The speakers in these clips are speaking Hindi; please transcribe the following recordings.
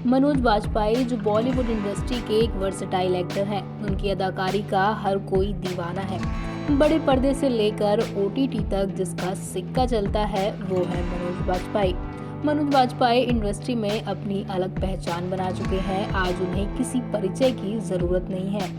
मनोज बाजपेयी जो बॉलीवुड इंडस्ट्री के एक वर्सेटाइल एक्टर हैं, उनकी अदाकारी का हर कोई दीवाना है। बड़े पर्दे से लेकर ओटीटी तक जिसका सिक्का चलता है वो है मनोज बाजपेयी। मनोज बाजपेयी इंडस्ट्री में अपनी अलग पहचान बना चुके हैं। आज उन्हें किसी परिचय की जरूरत नहीं है।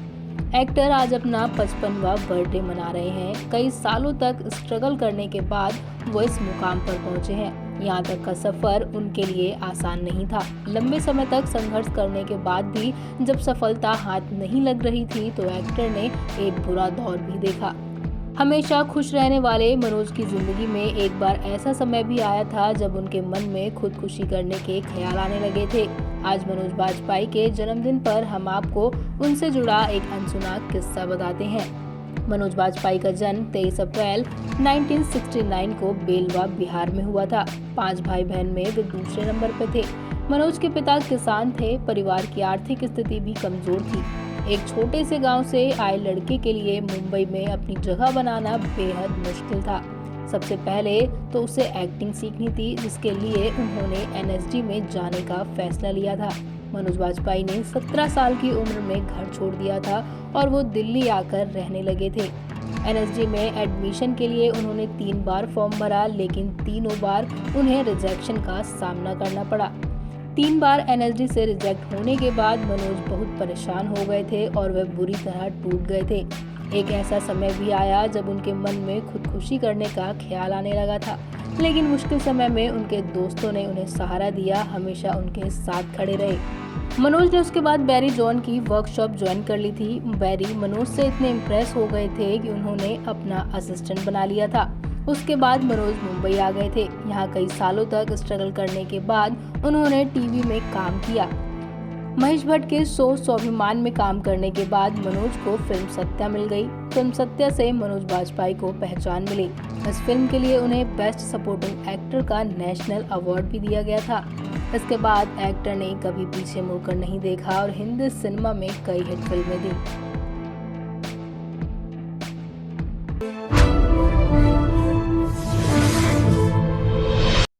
एक्टर आज अपना 55वां बर्थडे मना रहे हैं। कई सालों तक स्ट्रगल करने के बाद वो इस मुकाम पर पहुंचे हैं। यहाँ तक का सफर उनके लिए आसान नहीं था। लंबे समय तक संघर्ष करने के बाद भी जब सफलता हाथ नहीं लग रही थी तो एक्टर ने एक बुरा दौर भी देखा। हमेशा खुश रहने वाले मनोज की जिंदगी में एक बार ऐसा समय भी आया था जब उनके मन में खुदकुशी करने के ख्याल आने लगे थे। आज मनोज बाजपेयी के जन्मदिन पर हम आपको उनसे जुड़ा एक अनसुना किस्सा बताते हैं। मनोज बाजपेयी का जन्म 23 अप्रैल 1969 को बेलवा, बिहार में हुआ था। 5 भाई बहन में वे दूसरे नंबर पर थे। मनोज के पिता किसान थे। परिवार की आर्थिक स्थिति भी कमजोर थी। एक छोटे से गांव से आए लड़के के लिए मुंबई में अपनी जगह बनाना बेहद मुश्किल था। सबसे पहले तो उसे एक्टिंग सीखनी थी, जिसके लिए उन्होंने एनएसडी में जाने का फैसला लिया था। मनोज बाजपेयी ने 17 साल की उम्र में घर छोड़ दिया था और वो दिल्ली आकर रहने लगे थे। एनएसडी में एडमिशन के लिए उन्होंने 3 बार फॉर्म भरा, लेकिन तीनों बार उन्हें रिजेक्शन का सामना करना पड़ा। 3 बार एनएसडी से रिजेक्ट होने के बाद मनोज बहुत परेशान हो गए थे और वे बुरी तरह टूट गए थे। एक ऐसा समय भी आया जब उनके मन में खुदकुशी करने का ख्याल आने लगा था, लेकिन मुश्किल समय में उनके दोस्तों ने उन्हें सहारा दिया, हमेशा उनके साथ खड़े रहे। मनोज ने उसके बाद बैरी जॉन की वर्कशॉप ज्वाइन कर ली थी। बैरी मनोज से इतने इम्प्रेस हो गए थे कि उन्होंने अपना असिस्टेंट बना लिया था। उसके बाद मनोज मुंबई आ गए थे। यहाँ कई सालों तक स्ट्रगल करने के बाद उन्होंने टीवी में काम किया। महेश भट्ट के शो स्वाभिमान में काम करने के बाद मनोज को फिल्म सत्या मिल गई। फिल्म सत्या से मनोज बाजपेयी को पहचान मिली। इस फिल्म के लिए उन्हें बेस्ट सपोर्टिंग एक्टर का नेशनल अवार्ड भी दिया गया था। इसके बाद एक्टर ने कभी पीछे मुड़कर नहीं देखा और हिंदी सिनेमा में कई हिट फिल्में दी।